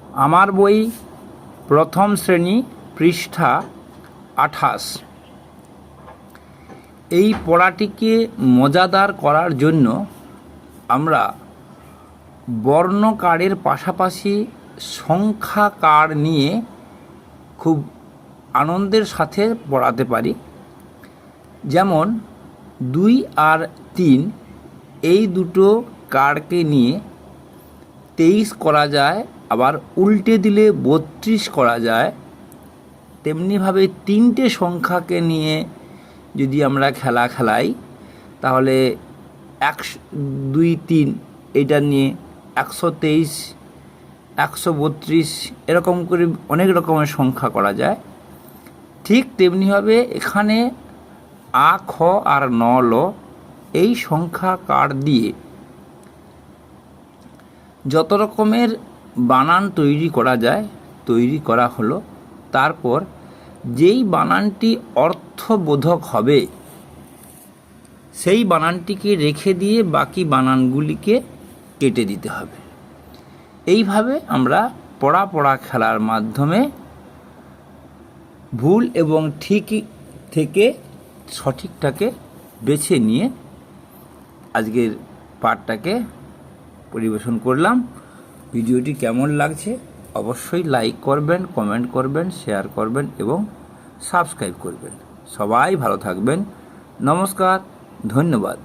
আমার বই প্রথম শ্রেণী পৃষ্ঠা ২৮। এই পড়াটিকে মজাদার করার জন্য আমরা বর্ণ কার্ডের পাশাপাশি সংখ্যা কার্ড নিয়ে খুব আনন্দের সাথে পড়াতে পারি। যেমন ২ আর ৩ এই দুটো কার্ডকে নিয়ে ২৩ করা যায়, আবার উল্টে দিলে ৩২ করা যায়। তেমনিভাবে তিনটে সংখ্যাকে নিয়ে যদি আমরা খেলাই তাহলে ১ ২ ৩ এটা নিয়ে ১২৩ ১৩২ এরকম করে অনেক রকমের সংখ্যা করা যায়। ঠিক তেমনিভাবে এখানে আ খ আর ন ল এই সংখ্যা কার্ড দিয়ে যত রকমের বানান তৈরি করা যায় তৈরি করা হলো। তারপর যেই বানানটি অর্থবোধক হবে সেই বানানটিকে রেখে দিয়ে বাকি বানানগুলিকে কেটে দিতে হবে। এইভাবে আমরা পড়া খেলার মাধ্যমে ভুল এবং ঠিক থেকে সঠিকটাকে বেছে নিয়ে আজকের পাঠটাকে পরিবেশন করলাম। ভিডিওটি কেমন লাগছে অবশ্যই লাইক করবেন, কমেন্ট করবেন, শেয়ার করবেন এবং সাবস্ক্রাইব করবেন। সবাই ভালো থাকবেন। নমস্কার, ধন্যবাদ।